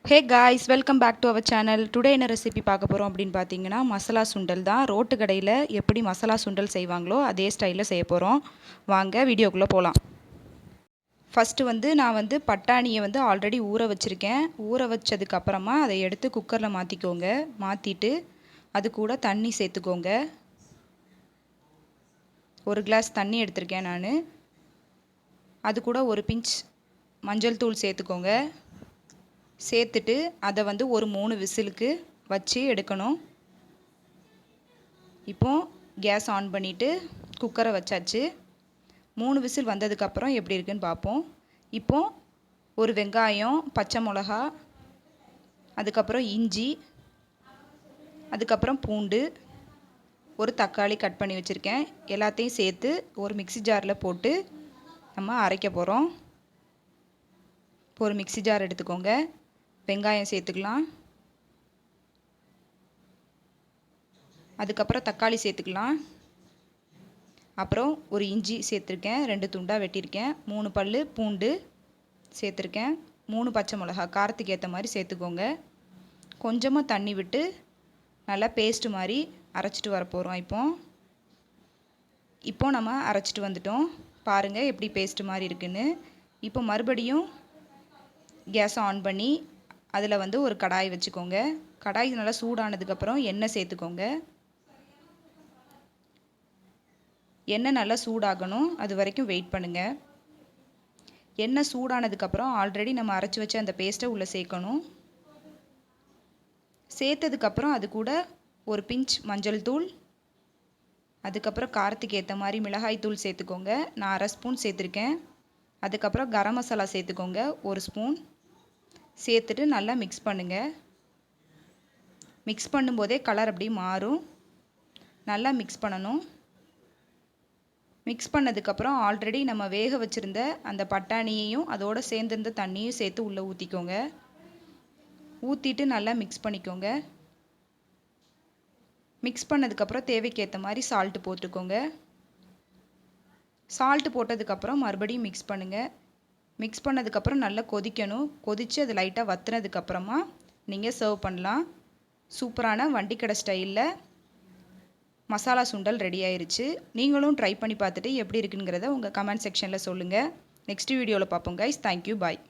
Hey guys, welcome back to our channel. Today என்ன recipe பார்க்க போகிறோம் அப்படின்னு பார்த்தீங்கன்னா, மசாலா சுண்டல் தான். ரோட்டு கடையில் எப்படி மசாலா சுண்டல் செய்வாங்களோ அதே ஸ்டைலில் செய்ய போகிறோம். வாங்க வீடியோக்குள்ளே போகலாம். ஃபஸ்ட்டு நான் பட்டாணியை ஆல்ரெடி ஊற வச்சுருக்கேன். ஊற வச்சதுக்கப்புறமா அதை எடுத்து குக்கரில் மாற்றிக்கோங்க. மாற்றிட்டு அது கூட தண்ணி சேர்த்துக்கோங்க. ஒரு கிளாஸ் தண்ணி எடுத்திருக்கேன் நான். அது கூட ஒரு பிஞ்ச் மஞ்சள் தூள் சேர்த்துக்கோங்க. சேர்த்துட்டு அதை ஒரு 3 விசிலுக்கு வச்சு எடுக்கணும். இப்போது கேஸ் ஆன் பண்ணிவிட்டு குக்கரை வச்சாச்சு. 3 விசில் வந்ததுக்கப்புறம் எப்படி இருக்குன்னு பார்ப்போம். இப்போது ஒரு வெங்காயம், பச்சை மிளகா, அதுக்கப்புறம் இஞ்சி, அதுக்கப்புறம் பூண்டு, ஒரு தக்காளி கட் பண்ணி வச்சுருக்கேன். எல்லாத்தையும் சேர்த்து ஒரு மிக்ஸி ஜாரில் போட்டு நம்ம அரைக்க போகிறோம். இப்போ ஒரு மிக்ஸி ஜார் எடுத்துக்கோங்க. வெங்காயம் சேர்த்துக்கலாம். அதுக்கப்புறம் தக்காளி சேர்த்துக்கலாம். அப்புறம் ஒரு இஞ்சி சேர்த்துருக்கேன், 2 துண்டாக வெட்டியிருக்கேன். 3 பல் பூண்டு சேர்த்துருக்கேன். 3 பச்சை மிளகா காரத்துக்கு ஏற்ற மாதிரி சேர்த்துக்கோங்க. கொஞ்சமாக தண்ணி விட்டு நல்லா பேஸ்ட்டு மாதிரி அரைச்சிட்டு வரப்போகிறோம். இப்போ நம்ம அரைச்சிட்டு வந்துட்டோம். பாருங்கள் எப்படி பேஸ்ட்டு மாதிரி இருக்குன்னு. இப்போ மறுபடியும் கேஸை ஆன் பண்ணி அதில் ஒரு கடாய் வச்சுக்கோங்க. கடாய் நல்லா சூடானதுக்கப்புறம் எண்ணெய் சேர்த்துக்கோங்க. எண்ணெய் நல்லா சூடாகணும், அது வரைக்கும் வெயிட் பண்ணுங்கள். எண்ணெய் சூடானதுக்கப்புறம் ஆல்ரெடி நம்ம அரைச்சி வச்ச அந்த பேஸ்ட்டை உள்ளே சேர்க்கணும். சேர்த்ததுக்கப்புறம் அது கூட ஒரு பிஞ்ச் மஞ்சள் தூள், அதுக்கப்புறம் காரத்துக்கு ஏற்ற மாதிரி மிளகாய் தூள் சேர்த்துக்கோங்க. நான் 1/2 ஸ்பூன் சேர்த்துருக்கேன். அதுக்கப்புறம் கரம் மசாலா சேர்த்துக்கோங்க, 1 ஸ்பூன். சேர்த்துட்டு நல்லா மிக்ஸ் பண்ணுங்கள். மிக்ஸ் பண்ணும்போதே கலர் அப்படியே மாறும். நல்லா மிக்ஸ் பண்ணணும். மிக்ஸ் பண்ணதுக்கப்புறம் ஆல்ரெடி நம்ம வேக வச்சுருந்த அந்த பட்டாணியையும் அதோடு சேர்ந்திருந்த தண்ணியும் சேர்த்து உள்ளே ஊற்றிக்கோங்க. ஊற்றிட்டு நல்லா மிக்ஸ் பண்ணிக்கோங்க. மிக்ஸ் பண்ணதுக்கப்புறம் தேவைக்கேற்ற மாதிரி சால்ட்டு போட்டுக்கோங்க. சால்ட்டு போட்டதுக்கப்புறம் மறுபடியும் மிக்ஸ் பண்ணுங்கள். மிக்ஸ் பண்ணதுக்கப்புறம் நல்லா கொதிக்கணும். கொதித்து அது லைட்டாக வற்றுனதுக்கப்புறமா நீங்கள் சர்வ் பண்ணலாம். சூப்பரான வண்டிக்கடை ஸ்டைலில் மசாலா சுண்டல் ரெடி ஆயிருச்சு. நீங்களும் ட்ரை பண்ணி பார்த்துட்டு எப்படி இருக்குங்கிறத உங்கள் கமெண்ட் செக்ஷனில் சொல்லுங்கள். நெக்ஸ்ட் வீடியோவில் பார்ப்போம் கைஸ். தேங்க்யூ, பாய்.